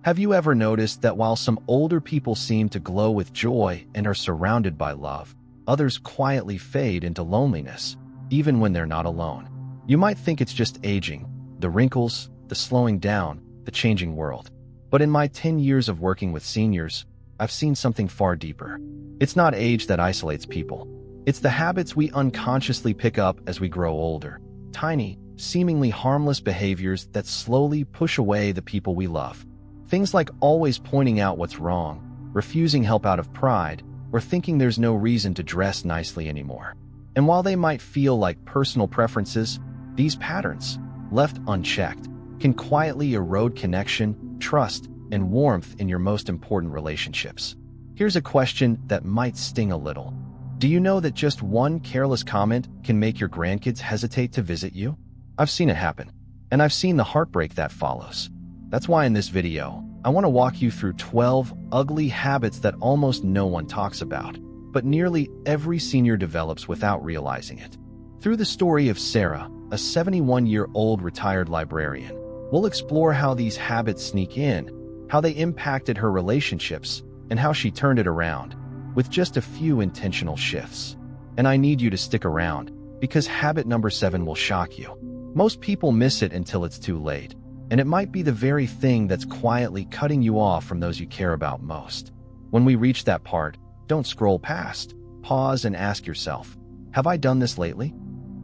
Have you ever noticed that while some older people seem to glow with joy and are surrounded by love, others quietly fade into loneliness, even when they're not alone? You might think it's just aging, the wrinkles, the slowing down, the changing world. But in my 10 years of working with seniors, I've seen something far deeper. It's not age that isolates people. It's the habits we unconsciously pick up as we grow older. Tiny, seemingly harmless behaviors that slowly push away the people we love. Things like always pointing out what's wrong, refusing help out of pride, or thinking there's no reason to dress nicely anymore. And while they might feel like personal preferences, these patterns, left unchecked, can quietly erode connection, trust, and warmth in your most important relationships. Here's a question that might sting a little. Do you know that just one careless comment can make your grandkids hesitate to visit you? I've seen it happen, and I've seen the heartbreak that follows. That's why in this video, I want to walk you through 12 ugly habits that almost no one talks about, but nearly every senior develops without realizing it. Through the story of Sarah, a 71-year-old retired librarian, we'll explore how these habits sneak in, how they impacted her relationships, and how she turned it around, with just a few intentional shifts. And I need you to stick around, because habit number 7 will shock you. Most people miss it until it's too late, and it might be the very thing that's quietly cutting you off from those you care about most. When we reach that part, don't scroll past. Pause and ask yourself, have I done this lately?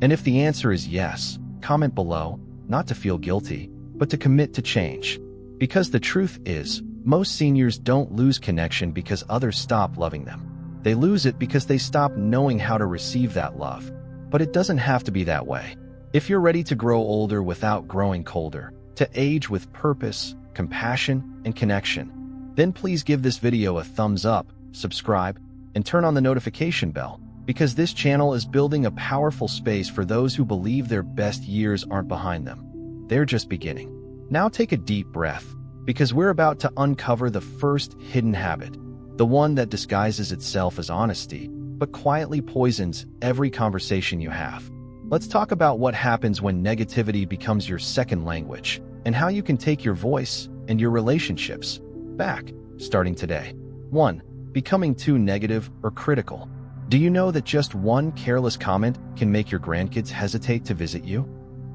And if the answer is yes, comment below, not to feel guilty, but to commit to change. Because the truth is, most seniors don't lose connection because others stop loving them. They lose it because they stop knowing how to receive that love. But it doesn't have to be that way. If you're ready to grow older without growing colder, to age with purpose, compassion, and connection, then please give this video a thumbs up, subscribe, and turn on the notification bell, because this channel is building a powerful space for those who believe their best years aren't behind them. They're just beginning. Now take a deep breath, because we're about to uncover the first hidden habit, the one that disguises itself as honesty, but quietly poisons every conversation you have. Let's talk about what happens when negativity becomes your second language, and how you can take your voice and your relationships back, starting today. 1. Becoming too negative or critical. Do you know that just one careless comment can make your grandkids hesitate to visit you?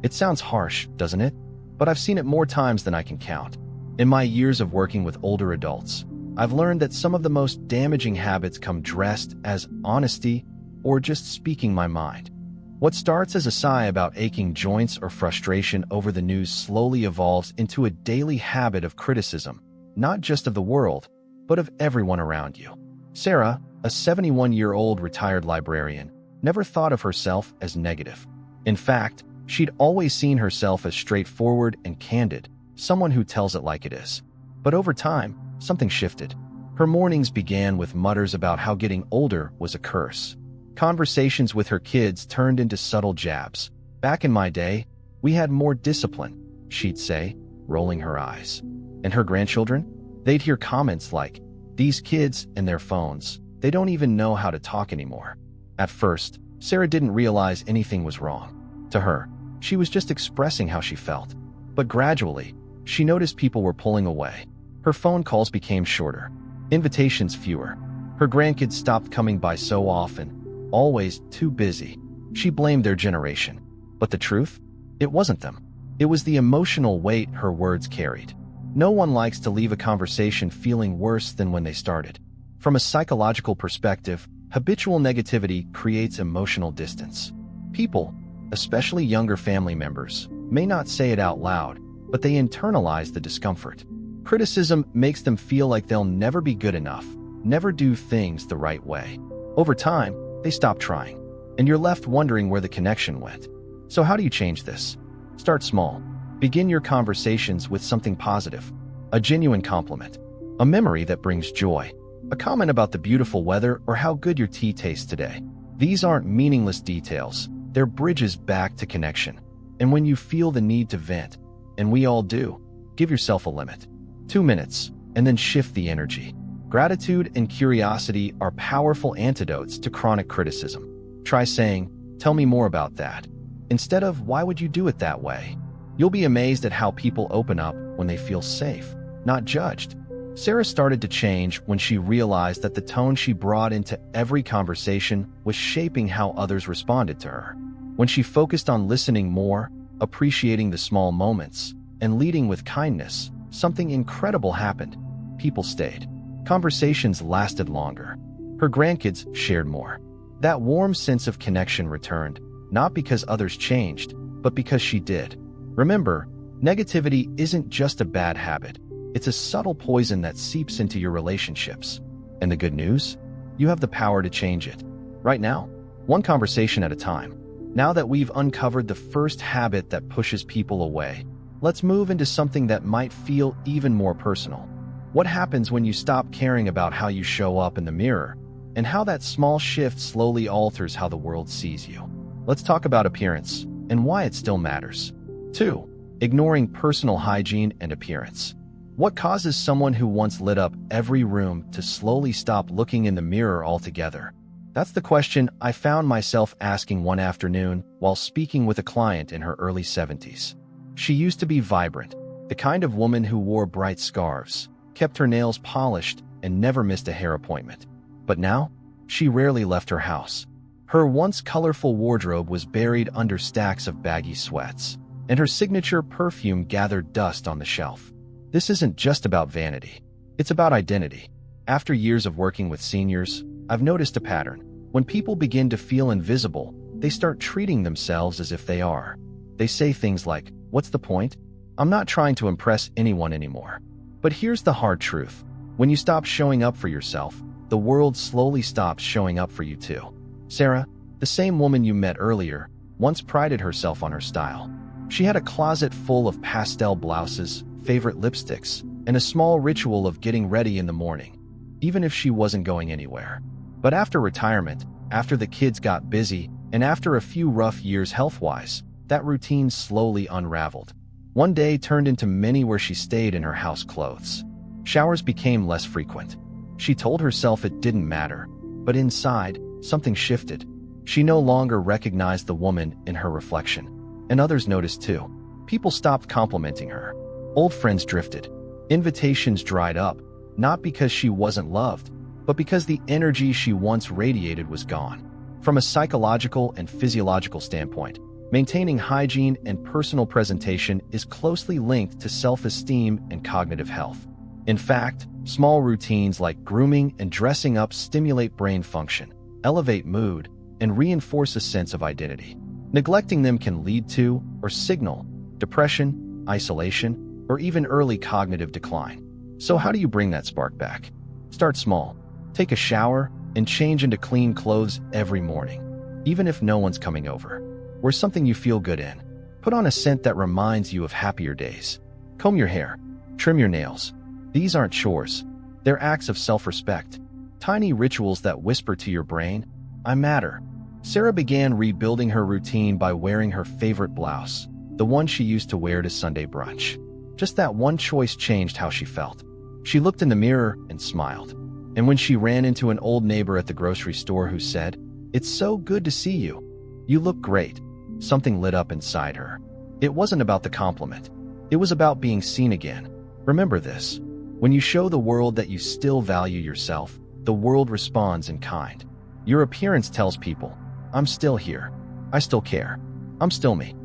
It sounds harsh, doesn't it? But I've seen it more times than I can count. In my years of working with older adults, I've learned that some of the most damaging habits come dressed as honesty or just speaking my mind. What starts as a sigh about aching joints or frustration over the news slowly evolves into a daily habit of criticism, not just of the world, but of everyone around you. Sarah, a 71-year-old retired librarian, never thought of herself as negative. In fact, she'd always seen herself as straightforward and candid, someone who tells it like it is. But over time, something shifted. Her mornings began with mutters about how getting older was a curse. Conversations with her kids turned into subtle jabs. Back in my day, we had more discipline, she'd say, rolling her eyes. And her grandchildren? They'd hear comments like, these kids and their phones, they don't even know how to talk anymore. At first, Sarah didn't realize anything was wrong. To her, she was just expressing how she felt. But gradually, she noticed people were pulling away. Her phone calls became shorter, invitations fewer. Her grandkids stopped coming by so often, always too busy. She blamed their generation. But the truth? It wasn't them. It was the emotional weight her words carried. No one likes to leave a conversation feeling worse than when they started. From a psychological perspective, habitual negativity creates emotional distance. People, especially younger family members, may not say it out loud, but they internalize the discomfort. Criticism makes them feel like they'll never be good enough, never do things the right way. Over time, they stop trying, and you're left wondering where the connection went. So how do you change this? Start small. Begin your conversations with something positive, a genuine compliment, a memory that brings joy, a comment about the beautiful weather or how good your tea tastes today. These aren't meaningless details, they're bridges back to connection. And when you feel the need to vent, and we all do, give yourself a limit. 2 minutes, and then shift the energy. Gratitude and curiosity are powerful antidotes to chronic criticism. Try saying, tell me more about that, instead of, why would you do it that way? You'll be amazed at how people open up when they feel safe. not judged. Sarah started to change when she realized that the tone she brought into every conversation was shaping how others responded to her. When she focused on listening more, appreciating the small moments, and leading with kindness, something incredible happened. People stayed. Conversations lasted longer. Her grandkids shared more. That warm sense of connection returned, not because others changed, but because she did. Remember, negativity isn't just a bad habit. It's a subtle poison that seeps into your relationships. And the good news? You have the power to change it. Right now, one conversation at a time. Now that we've uncovered the first habit that pushes people away, let's move into something that might feel even more personal. What happens when you stop caring about how you show up in the mirror, and how that small shift slowly alters how the world sees you? Let's talk about appearance and why it still matters. 2. Ignoring personal hygiene and appearance. What causes someone who once lit up every room to slowly stop looking in the mirror altogether? That's the question I found myself asking one afternoon while speaking with a client in her early 70s. She used to be vibrant, the kind of woman who wore bright scarves, kept her nails polished, and never missed a hair appointment. But now, she rarely left her house. Her once colorful wardrobe was buried under stacks of baggy sweats, and her signature perfume gathered dust on the shelf. This isn't just about vanity. It's about identity. After years of working with seniors, I've noticed a pattern. When people begin to feel invisible, they start treating themselves as if they are. They say things like, "What's the point? I'm not trying to impress anyone anymore." But here's the hard truth. When you stop showing up for yourself, the world slowly stops showing up for you too. Sarah, the same woman you met earlier, once prided herself on her style. She had a closet full of pastel blouses, favorite lipsticks, and a small ritual of getting ready in the morning, even if she wasn't going anywhere. But after retirement, after the kids got busy, and after a few rough years health-wise, that routine slowly unraveled. One day turned into many where she stayed in her house clothes. Showers became less frequent. She told herself it didn't matter, but inside, something shifted. She no longer recognized the woman in her reflection. And others noticed too. People stopped complimenting her. Old friends drifted. Invitations dried up, not because she wasn't loved, but because the energy she once radiated was gone. From a psychological and physiological standpoint, maintaining hygiene and personal presentation is closely linked to self-esteem and cognitive health. In fact, small routines like grooming and dressing up stimulate brain function, elevate mood, and reinforce a sense of identity. Neglecting them can lead to, or signal, depression, isolation, or even early cognitive decline. So how do you bring that spark back? Start small. Take a shower and change into clean clothes every morning, even if no one's coming over. Wear something you feel good in. Put on a scent that reminds you of happier days. Comb your hair. Trim your nails. These aren't chores. They're acts of self-respect. Tiny rituals that whisper to your brain, "I matter." Sarah began rebuilding her routine by wearing her favorite blouse, the one she used to wear to Sunday brunch. Just that one choice changed how she felt. She looked in the mirror and smiled. And when she ran into an old neighbor at the grocery store who said, "It's so good to see you. You look great," something lit up inside her. It wasn't about the compliment. It was about being seen again. Remember this. When you show the world that you still value yourself, the world responds in kind. Your appearance tells people, "I'm still here. I still care. I'm still me."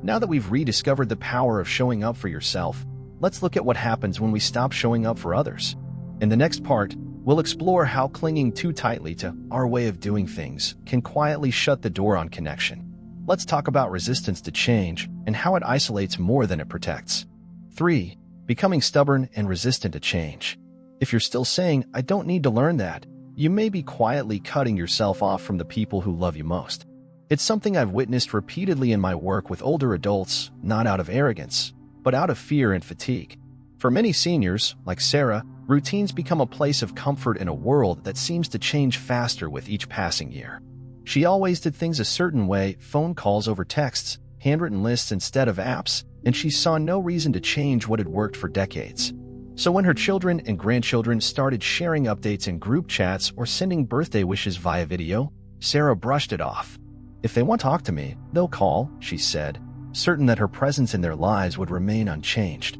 Now that we've rediscovered the power of showing up for yourself, let's look at what happens when we stop showing up for others. In the next part, we'll explore how clinging too tightly to our way of doing things can quietly shut the door on connection. Let's talk about resistance to change and how it isolates more than it protects. 3. Becoming stubborn and resistant to change. If you're still saying, "I don't need to learn that," you may be quietly cutting yourself off from the people who love you most. It's something I've witnessed repeatedly in my work with older adults, not out of arrogance, but out of fear and fatigue. For many seniors, like Sarah, routines become a place of comfort in a world that seems to change faster with each passing year. She always did things a certain way, phone calls over texts, handwritten lists instead of apps, and she saw no reason to change what had worked for decades. So when her children and grandchildren started sharing updates in group chats or sending birthday wishes via video, Sarah brushed it off. "If they want to talk to me, they'll call," she said, certain that her presence in their lives would remain unchanged.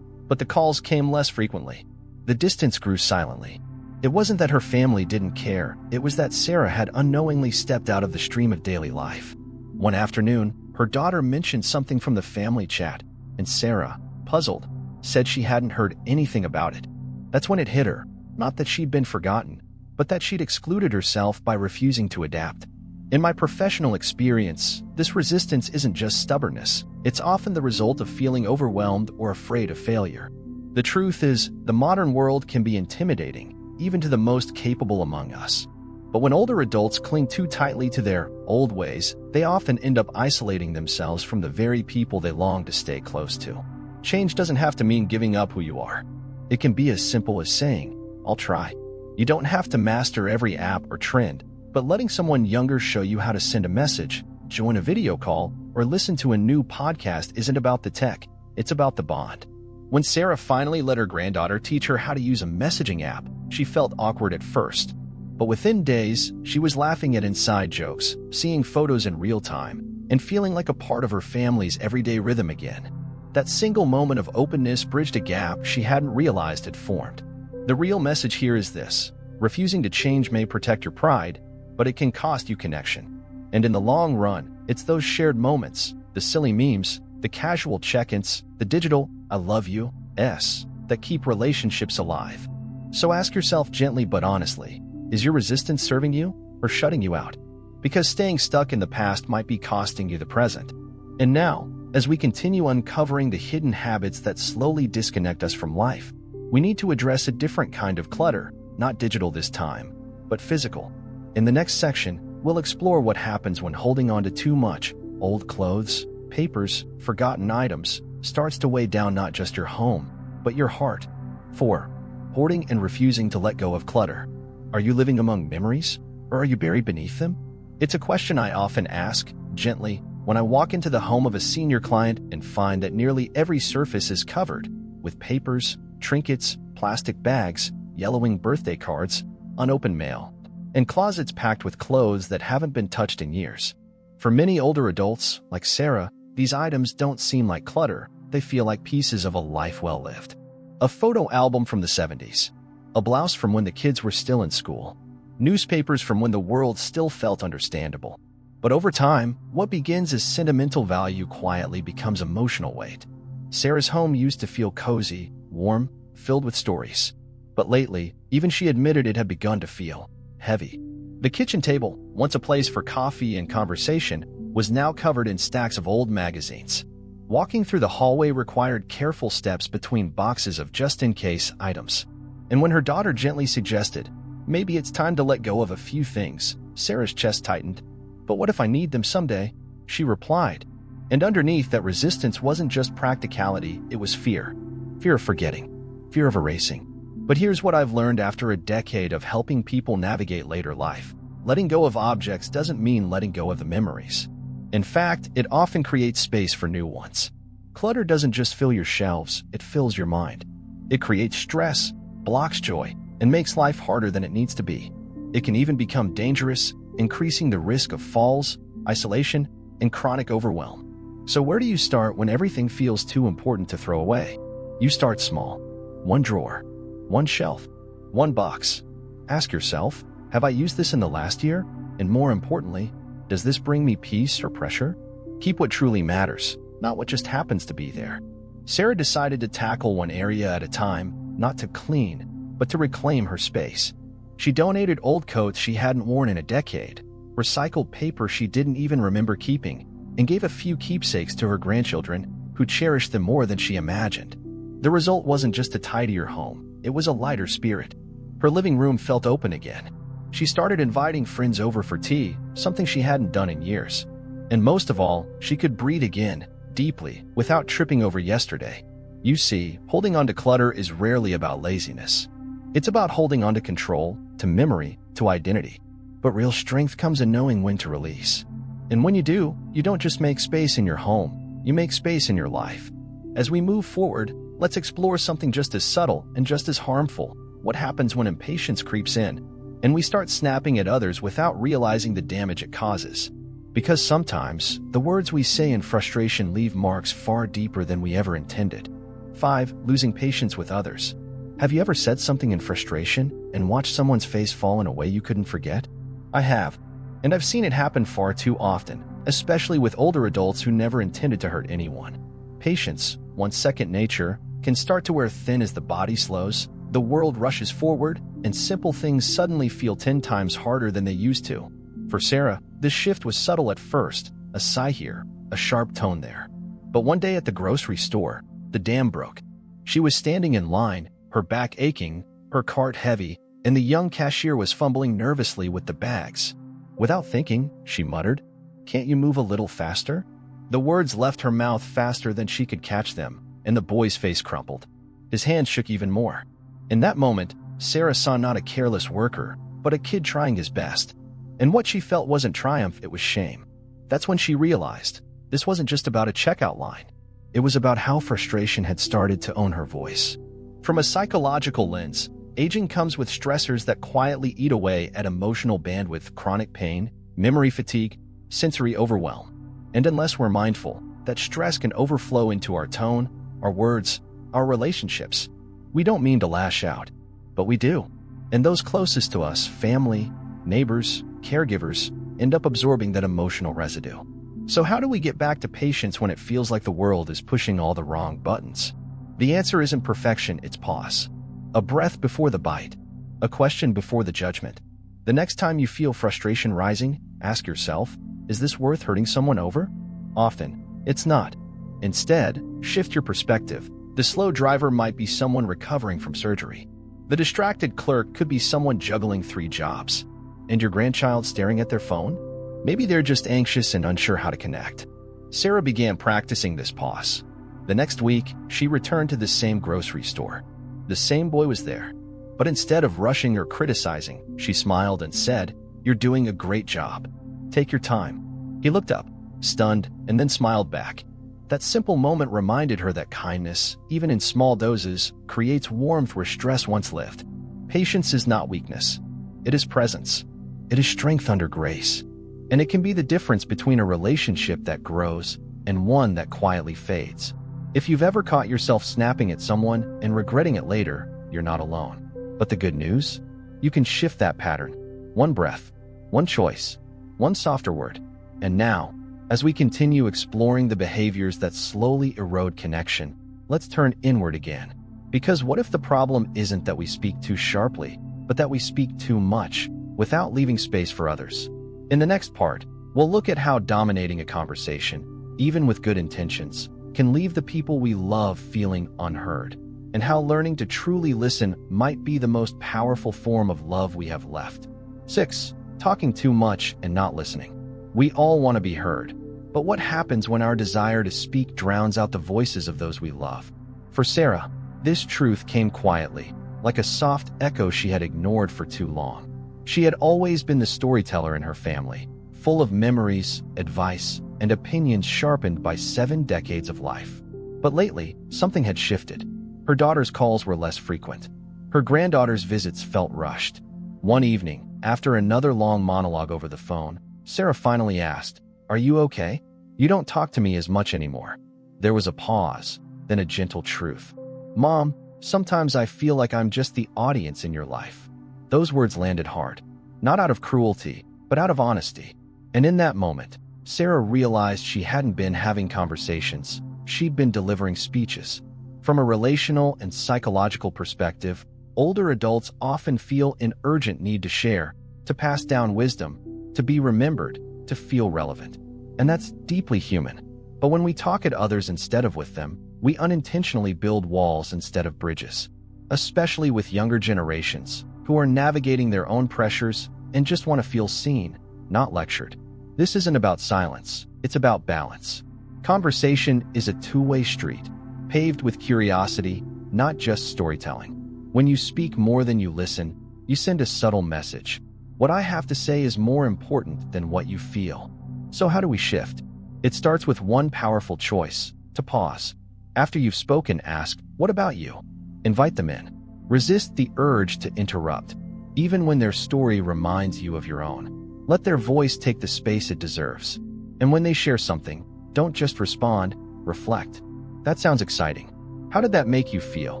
but the calls came less frequently. The distance grew silently. It wasn't that her family didn't care, it was that Sarah had unknowingly stepped out of the stream of daily life. One afternoon, her daughter mentioned something from the family chat, and Sarah, puzzled, said she hadn't heard anything about it. That's when it hit her, not that she'd been forgotten, but that she'd excluded herself by refusing to adapt. In my professional experience, this resistance isn't just stubbornness, it's often the result of feeling overwhelmed or afraid of failure. The truth is, the modern world can be intimidating, even to the most capable among us. But when older adults cling too tightly to their old ways, they often end up isolating themselves from the very people they long to stay close to. Change doesn't have to mean giving up who you are. It can be as simple as saying, "I'll try." You don't have to master every app or trend, but letting someone younger show you how to send a message, join a video call, or listen to a new podcast isn't about the tech, it's about the bond. When Sarah finally let her granddaughter teach her how to use a messaging app, she felt awkward at first. But within days, she was laughing at inside jokes, seeing photos in real time, and feeling like a part of her family's everyday rhythm again. That single moment of openness bridged a gap she hadn't realized had formed. The real message here is this: refusing to change may protect your pride, but it can cost you connection. And in the long run, it's those shared moments, the silly memes, the casual check-ins, the digital "I love you" that keep relationships alive. So ask yourself gently but honestly, is your resistance serving you or shutting you out? Because staying stuck in the past might be costing you the present. And now, as we continue uncovering the hidden habits that slowly disconnect us from life, we need to address a different kind of clutter, not digital this time, but physical. In the next section, we'll explore what happens when holding on to too much old clothes, papers, forgotten items starts to weigh down not just your home, but your heart. 4. Hoarding and refusing to let go of clutter. Are you living among memories, or are you buried beneath them? It's a question I often ask, gently, when I walk into the home of a senior client and find that nearly every surface is covered with papers, trinkets, plastic bags, yellowing birthday cards, unopened mail, and closets packed with clothes that haven't been touched in years. For many older adults, like Sarah, these items don't seem like clutter, they feel like pieces of a life well lived. A photo album from the 70s, a blouse from when the kids were still in school, newspapers from when the world still felt understandable. But over time, what begins as sentimental value quietly becomes emotional weight. Sarah's home used to feel cozy, warm, filled with stories. But lately, even she admitted it had begun to feel heavy. The kitchen table, once a place for coffee and conversation, was now covered in stacks of old magazines. Walking through the hallway required careful steps between boxes of just-in-case items. And when her daughter gently suggested, "Maybe it's time to let go of a few things," Sarah's chest tightened. "But what if I need them someday?" she replied. And underneath that resistance wasn't just practicality, it was fear. Fear of forgetting. Fear of erasing. But here's what I've learned after a decade of helping people navigate later life. Letting go of objects doesn't mean letting go of the memories. In fact, it often creates space for new ones. Clutter doesn't just fill your shelves, it fills your mind. It creates stress, blocks joy, and makes life harder than it needs to be. It can even become dangerous, increasing the risk of falls, isolation, and chronic overwhelm. So where do you start when everything feels too important to throw away? You start small. One drawer, one shelf, one box. Ask yourself, have I used this in the last year? And more importantly, does this bring me peace or pressure? Keep what truly matters, not what just happens to be there. Sarah decided to tackle one area at a time, not to clean, but to reclaim her space. She donated old coats she hadn't worn in a decade, recycled paper she didn't even remember keeping, and gave a few keepsakes to her grandchildren, who cherished them more than she imagined. The result wasn't just a tidier home, it was a lighter spirit. Her living room felt open again. She started inviting friends over for tea, something she hadn't done in years. And most of all, she could breathe again, deeply, without tripping over yesterday. You see, holding on to clutter is rarely about laziness. It's about holding on to control, to memory, to identity. But real strength comes in knowing when to release. And when you do, you don't just make space in your home, you make space in your life. As we move forward, let's explore something just as subtle and just as harmful. What happens when impatience creeps in, and we start snapping at others without realizing the damage it causes? Because sometimes, the words we say in frustration leave marks far deeper than we ever intended. 5. Losing patience with others. Have you ever said something in frustration and watched someone's face fall in a way you couldn't forget? I have, and I've seen it happen far too often, especially with older adults who never intended to hurt anyone. Patience, once second nature, can start to wear thin as the body slows, the world rushes forward, and simple things suddenly feel 10 times harder than they used to. For Sarah, this shift was subtle at first, a sigh here, a sharp tone there. But one day at the grocery store, the dam broke. She was standing in line, her back aching, her cart heavy, and the young cashier was fumbling nervously with the bags. Without thinking, she muttered, "Can't you move a little faster?" The words left her mouth faster than she could catch them, and the boy's face crumpled. His hands shook even more. In that moment, Sarah saw not a careless worker, but a kid trying his best. And what she felt wasn't triumph, it was shame. That's when she realized this wasn't just about a checkout line. It was about how frustration had started to own her voice. From a psychological lens, aging comes with stressors that quietly eat away at emotional bandwidth: chronic pain, memory fatigue, sensory overwhelm. And unless we're mindful, that stress can overflow into our tone, our words, our relationships. We don't mean to lash out, but we do. And those closest to us, family, neighbors, caregivers, end up absorbing that emotional residue. So how do we get back to patience when it feels like the world is pushing all the wrong buttons? The answer isn't perfection, it's pause. A breath before the bite. A question before the judgment. The next time you feel frustration rising, ask yourself, is this worth hurting someone over? Often, it's not. Instead, shift your perspective. The slow driver might be someone recovering from surgery. The distracted clerk could be someone juggling 3 jobs. And your grandchild staring at their phone? Maybe they're just anxious and unsure how to connect. Sarah began practicing this pause. The next week, she returned to the same grocery store. The same boy was there. But instead of rushing or criticizing, she smiled and said, "You're doing a great job. Take your time." He looked up, stunned, and then smiled back. That simple moment reminded her that kindness, even in small doses, creates warmth where stress once lived. Patience is not weakness. It is presence. It is strength under grace. And it can be the difference between a relationship that grows and one that quietly fades. If you've ever caught yourself snapping at someone and regretting it later, you're not alone. But the good news? You can shift that pattern. One breath, one choice, one softer word. And now, as we continue exploring the behaviors that slowly erode connection, let's turn inward again. Because what if the problem isn't that we speak too sharply, but that we speak too much, without leaving space for others? In the next part, we'll look at how dominating a conversation, even with good intentions, can leave the people we love feeling unheard, and how learning to truly listen might be the most powerful form of love we have left. 6. Talking too much and not listening. We all want to be heard, but what happens when our desire to speak drowns out the voices of those we love? For Sarah, this truth came quietly, like a soft echo she had ignored for too long. She had always been the storyteller in her family, full of memories, advice, and opinions sharpened by 7 decades of life. But lately, something had shifted. Her daughter's calls were less frequent. Her granddaughter's visits felt rushed. One evening, after another long monologue over the phone, Sarah finally asked, "Are you okay? You don't talk to me as much anymore." There was a pause, then a gentle truth. "Mom, sometimes I feel like I'm just the audience in your life." Those words landed hard, not out of cruelty, but out of honesty. And in that moment, Sarah realized she hadn't been having conversations, she'd been delivering speeches. From a relational and psychological perspective, older adults often feel an urgent need to share, to pass down wisdom, to be remembered, to feel relevant. And that's deeply human. But when we talk at others instead of with them, we unintentionally build walls instead of bridges. Especially with younger generations, who are navigating their own pressures and just want to feel seen, not lectured. This isn't about silence, it's about balance. Conversation is a two-way street, paved with curiosity, not just storytelling. When you speak more than you listen, you send a subtle message. What I have to say is more important than what you feel. So how do we shift? It starts with one powerful choice: to pause. After you've spoken, ask, "What about you?" Invite them in. Resist the urge to interrupt, even when their story reminds you of your own. Let their voice take the space it deserves. And when they share something, don't just respond, reflect. That sounds exciting. How did that make you feel?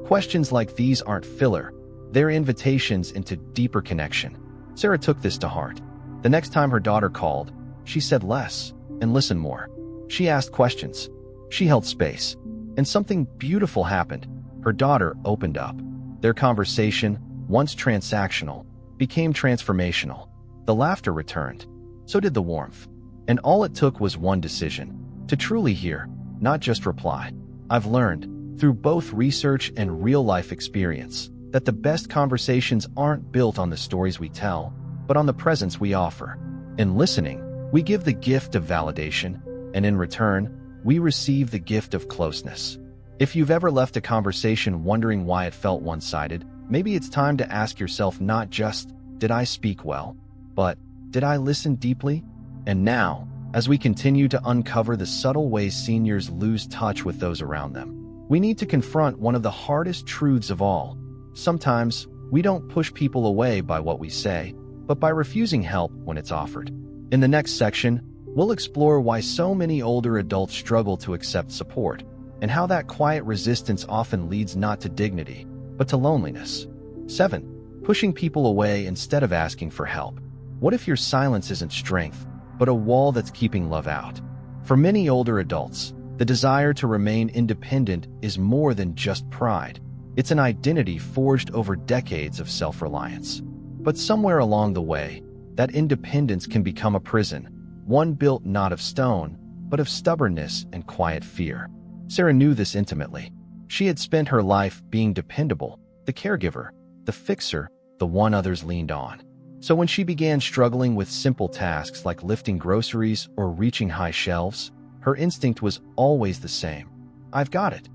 Questions like these aren't filler. They're invitations into deeper connection. Sarah took this to heart. The next time her daughter called, she said less and listened more. She asked questions. She held space. And something beautiful happened. Her daughter opened up. Their conversation, once transactional, became transformational. The laughter returned. So did the warmth. And all it took was one decision. To truly hear, not just reply. I've learned, through both research and real-life experience, that the best conversations aren't built on the stories we tell, but on the presence we offer. In listening, we give the gift of validation, and in return, we receive the gift of closeness. If you've ever left a conversation wondering why it felt one-sided, maybe it's time to ask yourself not just, did I speak well, but did I listen deeply? And now, as we continue to uncover the subtle ways seniors lose touch with those around them, we need to confront one of the hardest truths of all. Sometimes, we don't push people away by what we say, but by refusing help when it's offered. In the next section, we'll explore why so many older adults struggle to accept support, and how that quiet resistance often leads not to dignity, but to loneliness. 7. Pushing people away instead of asking for help. What if your silence isn't strength, but a wall that's keeping love out? For many older adults, the desire to remain independent is more than just pride. It's an identity forged over decades of self-reliance. But somewhere along the way, that independence can become a prison, one built not of stone, but of stubbornness and quiet fear. Sarah knew this intimately. She had spent her life being dependable, the caregiver, the fixer, the one others leaned on. So when she began struggling with simple tasks like lifting groceries or reaching high shelves, her instinct was always the same. I've got it.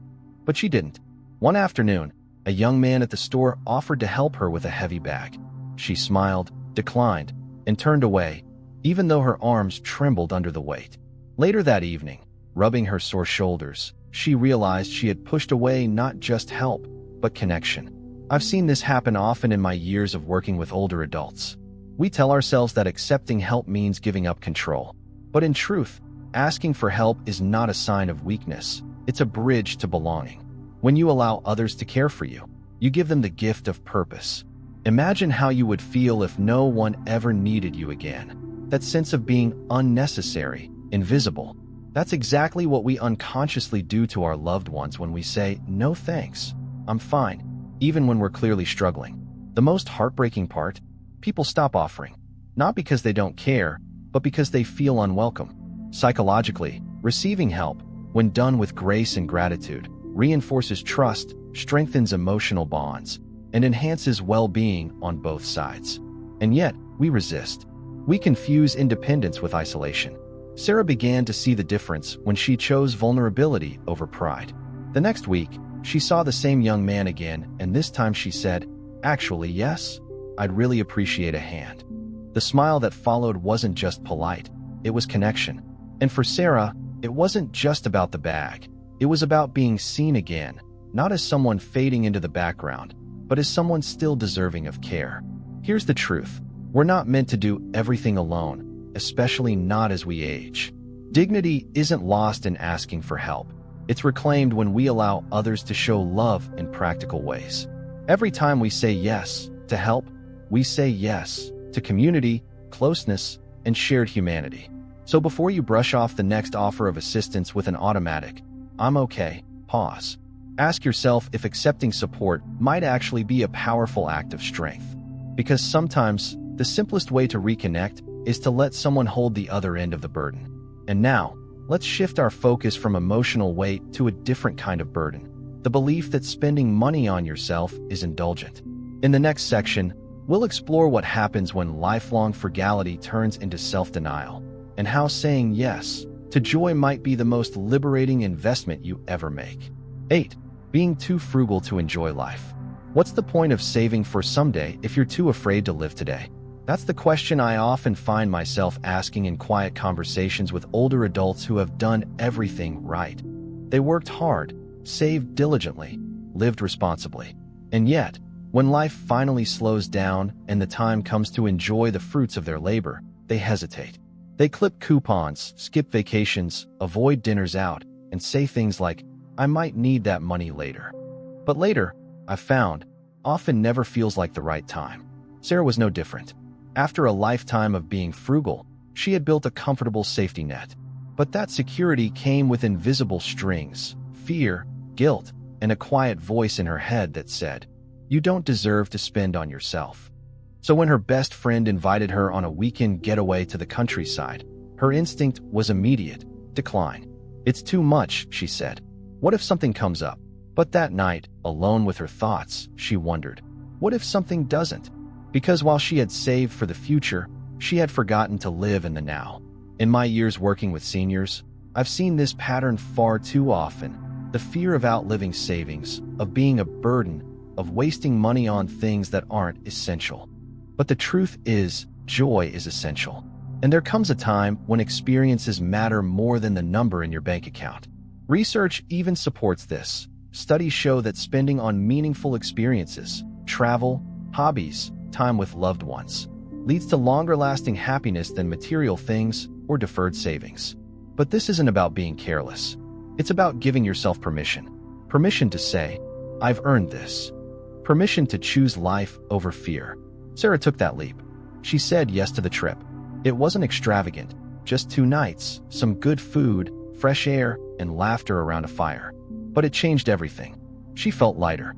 But she didn't. One afternoon, a young man at the store offered to help her with a heavy bag. She smiled, declined, and turned away, even though her arms trembled under the weight. Later that evening, rubbing her sore shoulders, she realized she had pushed away not just help, but connection. I've seen this happen often in my years of working with older adults. We tell ourselves that accepting help means giving up control. But in truth, asking for help is not a sign of weakness. It's a bridge to belonging. When you allow others to care for you, you give them the gift of purpose. Imagine how you would feel if no one ever needed you again. That sense of being unnecessary, invisible. That's exactly what we unconsciously do to our loved ones when we say, "No thanks, I'm fine," even when we're clearly struggling. The most heartbreaking part? People stop offering, not because they don't care, but because they feel unwelcome. Psychologically, receiving help, when done with grace and gratitude, reinforces trust, strengthens emotional bonds, and enhances well-being on both sides. And yet, we resist. We confuse independence with isolation. Sarah began to see the difference when she chose vulnerability over pride. The next week, she saw the same young man again, and this time she said, "Actually, yes, I'd really appreciate a hand." The smile that followed wasn't just polite, it was connection. And for Sarah, it wasn't just about the bag. It was about being seen again, not as someone fading into the background, but as someone still deserving of care. Here's the truth. We're not meant to do everything alone, especially not as we age. Dignity isn't lost in asking for help. It's reclaimed when we allow others to show love in practical ways. Every time we say yes to help, we say yes to community, closeness, and shared humanity. So before you brush off the next offer of assistance with an automatic, "I'm okay," pause. Ask yourself if accepting support might actually be a powerful act of strength. Because sometimes, the simplest way to reconnect is to let someone hold the other end of the burden. And now, let's shift our focus from emotional weight to a different kind of burden. The belief that spending money on yourself is indulgent. In the next section, we'll explore what happens when lifelong frugality turns into self-denial, and how saying yes to joy might be the most liberating investment you ever make. 8. Being too frugal to enjoy life. What's the point of saving for someday if you're too afraid to live today? That's the question I often find myself asking in quiet conversations with older adults who have done everything right. They worked hard, saved diligently, lived responsibly. And yet, when life finally slows down and the time comes to enjoy the fruits of their labor, they hesitate. They clip coupons, skip vacations, avoid dinners out, and say things like, I might need that money later. But later, I found, often never feels like the right time. Sarah was no different. After a lifetime of being frugal, she had built a comfortable safety net. But that security came with invisible strings, fear, guilt, and a quiet voice in her head that said, "You don't deserve to spend on yourself." So when her best friend invited her on a weekend getaway to the countryside, her instinct was immediate: decline. "It's too much," she said. "What if something comes up?" But that night, alone with her thoughts, she wondered, what if something doesn't? Because while she had saved for the future, she had forgotten to live in the now. In my years working with seniors, I've seen this pattern far too often: the fear of outliving savings, of being a burden, of wasting money on things that aren't essential. But the truth is, joy is essential. And there comes a time when experiences matter more than the number in your bank account. Research even supports this. Studies show that spending on meaningful experiences, travel, hobbies, time with loved ones, leads to longer-lasting happiness than material things or deferred savings. But this isn't about being careless. It's about giving yourself permission. Permission to say, "I've earned this." Permission to choose life over fear. Sarah took that leap. She said yes to the trip. It wasn't extravagant, just 2 nights, some good food, fresh air, and laughter around a fire. But it changed everything. She felt lighter.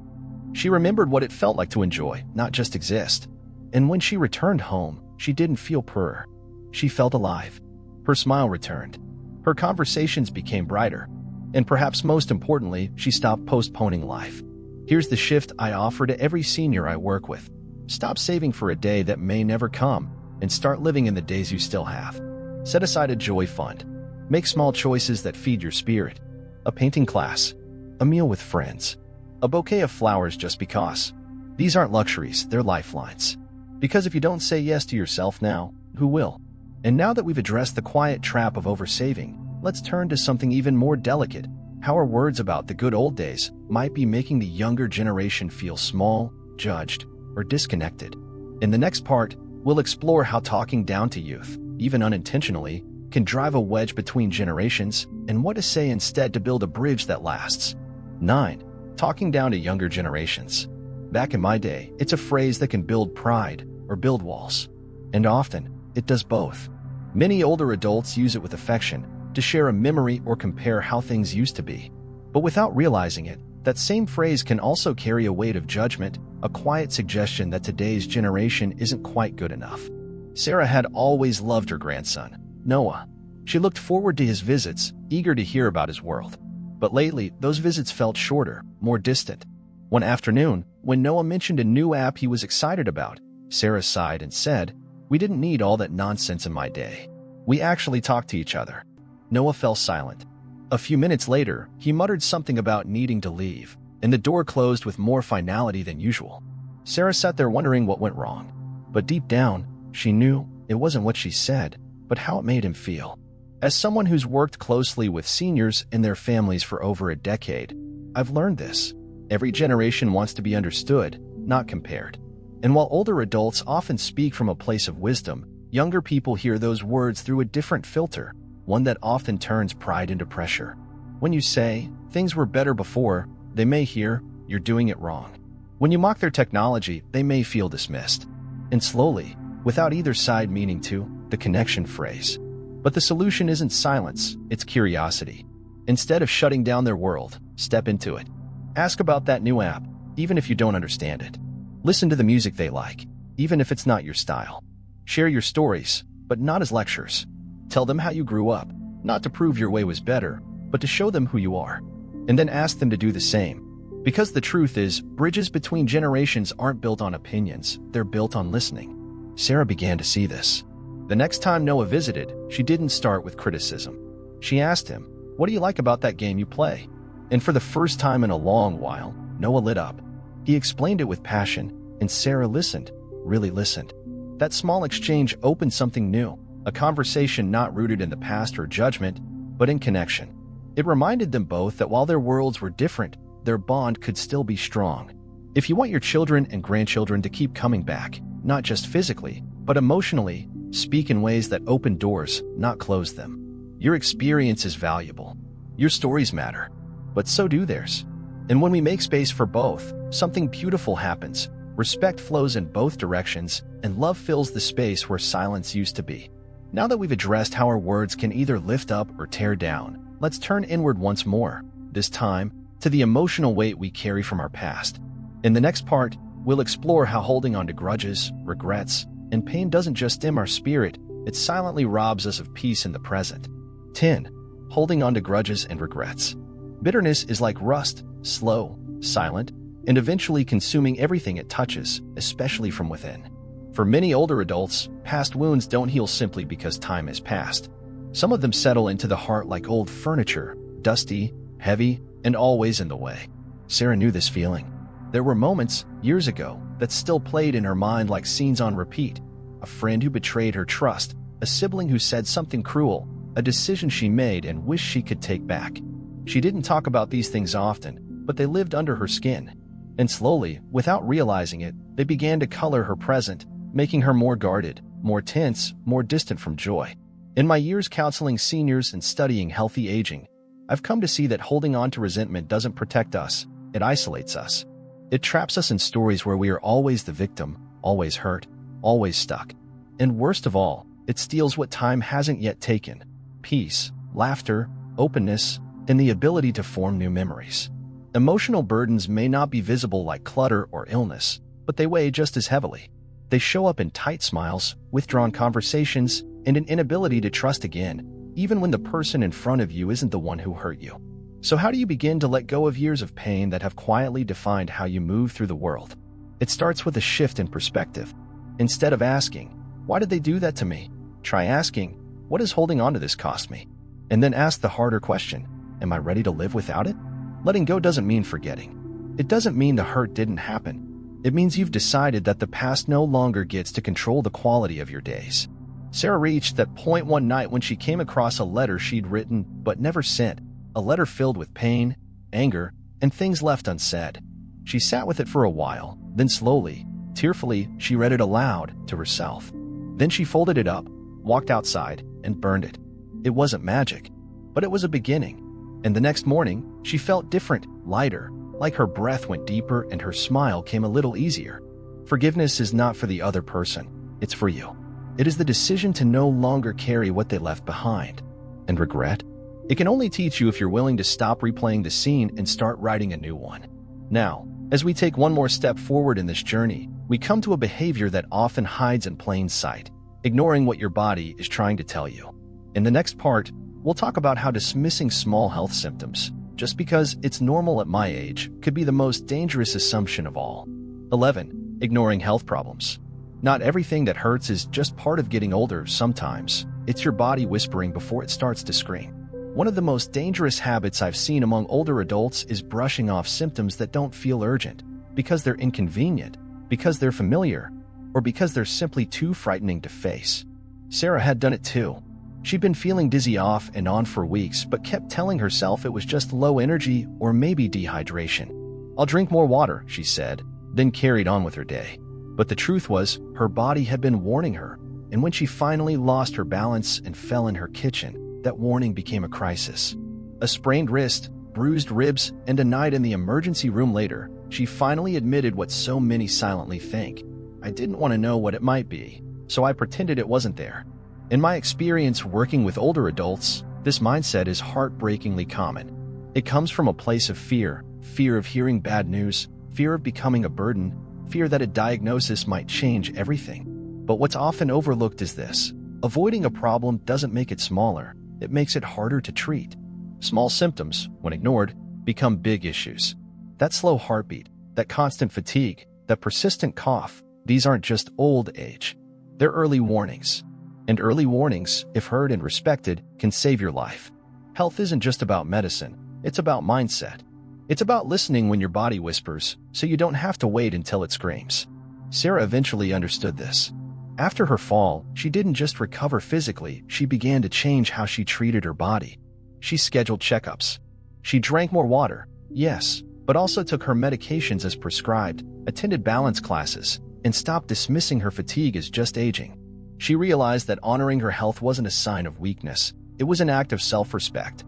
She remembered what it felt like to enjoy, not just exist. And when she returned home, she didn't feel poor. She felt alive. Her smile returned. Her conversations became brighter. And perhaps most importantly, she stopped postponing life. Here's the shift I offer to every senior I work with. Stop saving for a day that may never come, and start living in the days you still have. Set aside a joy fund. Make small choices that feed your spirit. A painting class. A meal with friends. A bouquet of flowers just because. These aren't luxuries, they're lifelines. Because if you don't say yes to yourself now, who will? And now that we've addressed the quiet trap of oversaving, let's turn to something even more delicate: how our words about the good old days might be making the younger generation feel small, judged, or disconnected. In the next part, we'll explore how talking down to youth, even unintentionally, can drive a wedge between generations, and what to say instead to build a bridge that lasts. 9. Talking down to younger generations. Back in my day, it's a phrase that can build pride or build walls. And often, it does both. Many older adults use it with affection, to share a memory or compare how things used to be. But without realizing it, that same phrase can also carry a weight of judgment, a quiet suggestion that today's generation isn't quite good enough. Sarah had always loved her grandson, Noah. She looked forward to his visits, eager to hear about his world. But lately, those visits felt shorter, more distant. One afternoon, when Noah mentioned a new app he was excited about, Sarah sighed and said, "We didn't need all that nonsense in my day. We actually talked to each other." Noah fell silent. A few minutes later, he muttered something about needing to leave, and the door closed with more finality than usual. Sarah sat there wondering what went wrong. But deep down, she knew it wasn't what she said, but how it made him feel. As someone who's worked closely with seniors and their families for over a decade, I've learned this. Every generation wants to be understood, not compared. And while older adults often speak from a place of wisdom, younger people hear those words through a different filter, one that often turns pride into pressure. When you say, "Things were better before," they may hear, "You're doing it wrong." When you mock their technology, they may feel dismissed. And slowly, without either side meaning to, the connection phrase. But the solution isn't silence, it's curiosity. Instead of shutting down their world, step into it. Ask about that new app, even if you don't understand it. Listen to the music they like, even if it's not your style. Share your stories, but not as lectures. Tell them how you grew up, not to prove your way was better, but to show them who you are. And then ask them to do the same. Because the truth is, bridges between generations aren't built on opinions, they're built on listening. Sarah began to see this. The next time Noah visited, she didn't start with criticism. She asked him, "What do you like about that game you play?" And for the first time in a long while, Noah lit up. He explained it with passion, and Sarah listened, really listened. That small exchange opened something new, a conversation not rooted in the past or judgment, but in connection. It reminded them both that while their worlds were different, their bond could still be strong. If you want your children and grandchildren to keep coming back, not just physically, but emotionally, speak in ways that open doors, not close them. Your experience is valuable. Your stories matter. but so do theirs. And when we make space for both, something beautiful happens. Respect flows in both directions, and love fills the space where silence used to be. Now that we've addressed how our words can either lift up or tear down, let's turn inward once more, this time to the emotional weight we carry from our past. In the next part, we'll explore how holding on to grudges, regrets, and pain doesn't just dim our spirit, it silently robs us of peace in the present. 10. Holding on to grudges and regrets. Bitterness is like rust, slow, silent, and eventually consuming everything it touches, especially from within. For many older adults, past wounds don't heal simply because time has passed. Some of them settle into the heart like old furniture, dusty, heavy, and always in the way. Sarah knew this feeling. There were moments, years ago, that still played in her mind like scenes on repeat. A friend who betrayed her trust, a sibling who said something cruel, a decision she made and wished she could take back. She didn't talk about these things often, but they lived under her skin. And slowly, without realizing it, they began to color her present, making her more guarded, more tense, more distant from joy. In my years counseling seniors and studying healthy aging, I've come to see that holding on to resentment doesn't protect us, it isolates us. It traps us in stories where we are always the victim, always hurt, always stuck. And worst of all, it steals what time hasn't yet taken: peace, laughter, openness, and the ability to form new memories. Emotional burdens may not be visible like clutter or illness, but they weigh just as heavily. They show up in tight smiles, withdrawn conversations, and an inability to trust again, even when the person in front of you isn't the one who hurt you. So how do you begin to let go of years of pain that have quietly defined how you move through the world? It starts with a shift in perspective. Instead of asking, "Why did they do that to me?" try asking, "What does holding on to this cost me?" And then ask the harder question, "Am I ready to live without it?" Letting go doesn't mean forgetting. It doesn't mean the hurt didn't happen. It means you've decided that the past no longer gets to control the quality of your days. Sarah reached that point one night when she came across a letter she'd written but never sent, a letter filled with pain, anger, and things left unsaid. She sat with it for a while, then slowly, tearfully, she read it aloud to herself. Then she folded it up, walked outside, and burned it. It wasn't magic, but it was a beginning. And the next morning, she felt different, lighter, like her breath went deeper and her smile came a little easier. Forgiveness is not for the other person, it's for you. It is the decision to no longer carry what they left behind. And regret? It can only teach you if you're willing to stop replaying the scene and start writing a new one. Now, as we take one more step forward in this journey, we come to a behavior that often hides in plain sight, ignoring what your body is trying to tell you. In the next part, we'll talk about how dismissing small health symptoms, just because it's normal at my age, could be the most dangerous assumption of all. 11. Ignoring health problems. Not everything that hurts is just part of getting older. Sometimes it's your body whispering before it starts to scream. One of the most dangerous habits I've seen among older adults is brushing off symptoms that don't feel urgent, because they're inconvenient, because they're familiar, or because they're simply too frightening to face. Sarah had done it too. She'd been feeling dizzy off and on for weeks, but kept telling herself it was just low energy or maybe dehydration. "I'll drink more water," she said, then carried on with her day. But the truth was, her body had been warning her, and when she finally lost her balance and fell in her kitchen, that warning became a crisis. A sprained wrist, bruised ribs, and a night in the emergency room later, she finally admitted what so many silently think. "I didn't want to know what it might be, so I pretended it wasn't there." In my experience working with older adults, this mindset is heartbreakingly common. It comes from a place of fear, fear of hearing bad news, fear of becoming a burden, fear that a diagnosis might change everything. But what's often overlooked is this: avoiding a problem doesn't make it smaller, it makes it harder to treat. Small symptoms, when ignored, become big issues. That slow heartbeat, that constant fatigue, that persistent cough, these aren't just old age. They're early warnings. And early warnings, if heard and respected, can save your life. Health isn't just about medicine, it's about mindset. It's about listening when your body whispers, so you don't have to wait until it screams. Sarah eventually understood this. After her fall, she didn't just recover physically, she began to change how she treated her body. She scheduled checkups. She drank more water, yes, but also took her medications as prescribed, attended balance classes, and stopped dismissing her fatigue as just aging. She realized that honoring her health wasn't a sign of weakness, it was an act of self-respect.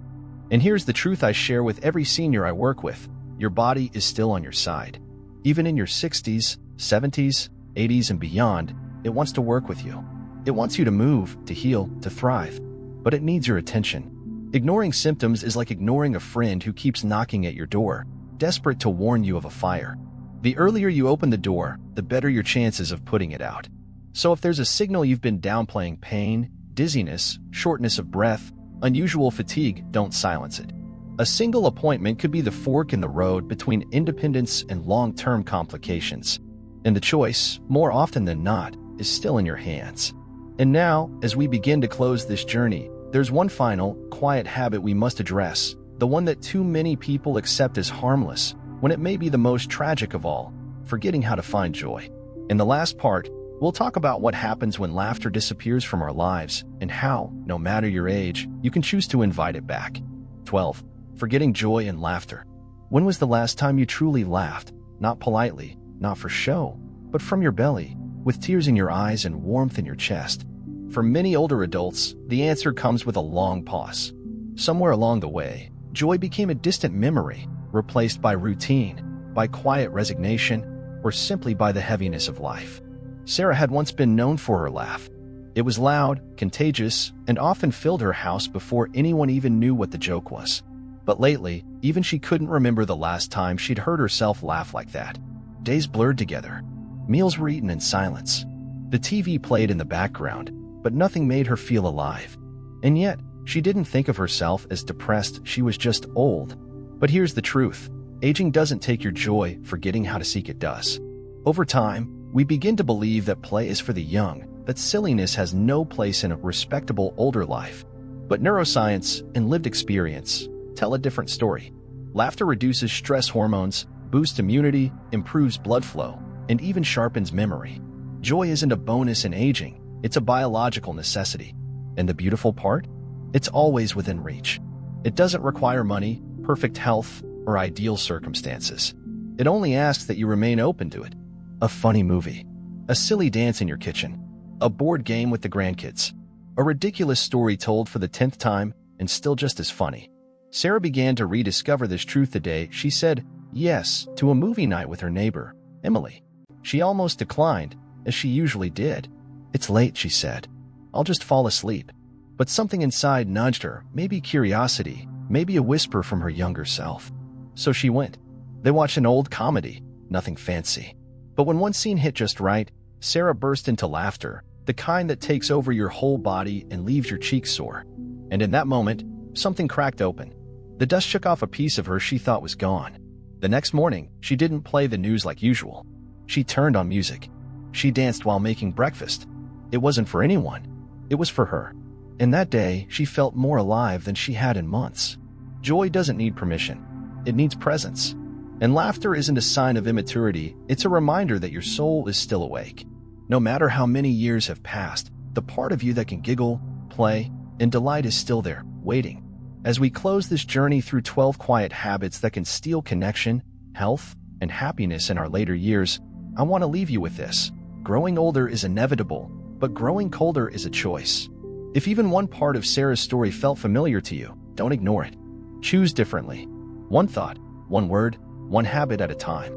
And here's the truth I share with every senior I work with. Your body is still on your side. Even in your 60s, 70s, 80s, and beyond, it wants to work with you. It wants you to move, to heal, to thrive. But it needs your attention. Ignoring symptoms is like ignoring a friend who keeps knocking at your door, desperate to warn you of a fire. The earlier you open the door, the better your chances of putting it out. So if there's a signal you've been downplaying pain, dizziness, shortness of breath, unusual fatigue, don't silence it. A single appointment could be the fork in the road between independence and long-term complications. And the choice, more often than not, is still in your hands. And now, as we begin to close this journey, there's one final, quiet habit we must address, the one that too many people accept as harmless, when it may be the most tragic of all: forgetting how to find joy. In the last part, we'll talk about what happens when laughter disappears from our lives, and how, no matter your age, you can choose to invite it back. 12. Forgetting joy and laughter. When was the last time you truly laughed? Not politely, not for show, but from your belly, with tears in your eyes and warmth in your chest. For many older adults, the answer comes with a long pause. Somewhere along the way, joy became a distant memory, replaced by routine, by quiet resignation, or simply by the heaviness of life. Sarah had once been known for her laugh. It was loud, contagious, and often filled her house before anyone even knew what the joke was. But lately, even she couldn't remember the last time she'd heard herself laugh like that. Days blurred together. Meals were eaten in silence. The TV played in the background, but nothing made her feel alive. And yet, she didn't think of herself as depressed, she was just old. But here's the truth. Aging doesn't take your joy, forgetting how to seek it does. Over time, we begin to believe that play is for the young, that silliness has no place in a respectable older life. But neuroscience and lived experience tell a different story. Laughter reduces stress hormones, boosts immunity, improves blood flow, and even sharpens memory. Joy isn't a bonus in aging, it's a biological necessity. And the beautiful part? It's always within reach. It doesn't require money, perfect health, or ideal circumstances. It only asks that you remain open to it. A funny movie, a silly dance in your kitchen, a board game with the grandkids, a ridiculous story told for the 10th time and still just as funny. Sarah began to rediscover this truth the day she said yes to a movie night with her neighbor, Emily. She almost declined, as she usually did. "It's late," she said. "I'll just fall asleep." But something inside nudged her, maybe curiosity, maybe a whisper from her younger self. So she went. They watched an old comedy, nothing fancy. But when one scene hit just right, Sarah burst into laughter, the kind that takes over your whole body and leaves your cheeks sore. And in that moment, something cracked open. The dust shook off a piece of her she thought was gone. The next morning, she didn't play the news like usual. She turned on music. She danced while making breakfast. It wasn't for anyone. It was for her. And that day, she felt more alive than she had in months. Joy doesn't need permission. It needs presence. And laughter isn't a sign of immaturity, it's a reminder that your soul is still awake. No matter how many years have passed, the part of you that can giggle, play, and delight is still there, waiting. As we close this journey through 12 quiet habits that can steal connection, health, and happiness in our later years, I want to leave you with this. Growing older is inevitable, but growing colder is a choice. If even one part of Sarah's story felt familiar to you, don't ignore it. Choose differently. One thought, one word, one habit at a time.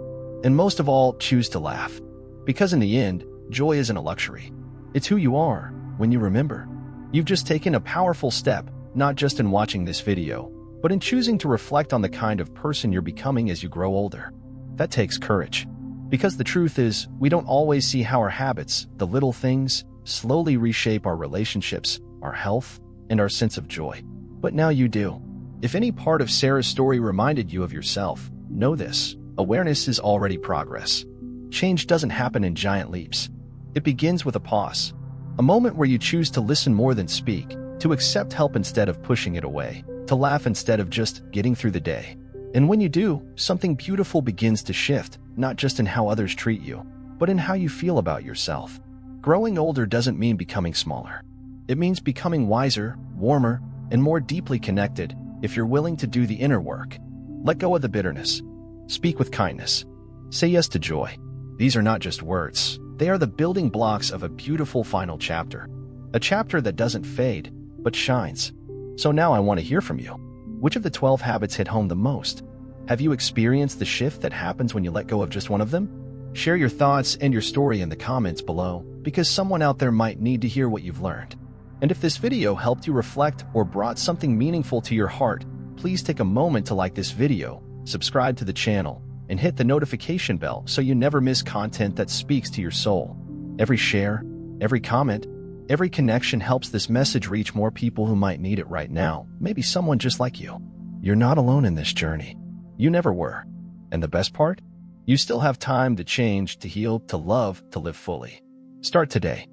And most of all, choose to laugh. Because in the end, joy isn't a luxury. It's who you are when you remember. You've just taken a powerful step, not just in watching this video, but in choosing to reflect on the kind of person you're becoming as you grow older. That takes courage. Because the truth is, we don't always see how our habits, the little things, slowly reshape our relationships, our health, and our sense of joy. But now you do. If any part of Sarah's story reminded you of yourself, know this: awareness is already progress. Change doesn't happen in giant leaps. It begins with a pause, a moment where you choose to listen more than speak, to accept help instead of pushing it away, to laugh instead of just getting through the day. And when you do, something beautiful begins to shift, not just in how others treat you, but in how you feel about yourself. Growing older doesn't mean becoming smaller. It means becoming wiser, warmer, and more deeply connected if you're willing to do the inner work. Let go of the bitterness. Speak with kindness. Say yes to joy. These are not just words. They are the building blocks of a beautiful final chapter. A chapter that doesn't fade, but shines. So now I want to hear from you. Which of the 12 habits hit home the most? Have you experienced the shift that happens when you let go of just one of them? Share your thoughts and your story in the comments below, because someone out there might need to hear what you've learned. And if this video helped you reflect or brought something meaningful to your heart, please take a moment to like this video, subscribe to the channel, and hit the notification bell so you never miss content that speaks to your soul. Every share, every comment, every connection helps this message reach more people who might need it right now, maybe someone just like you. You're not alone in this journey. You never were. And the best part? You still have time to change, to heal, to love, to live fully. Start today.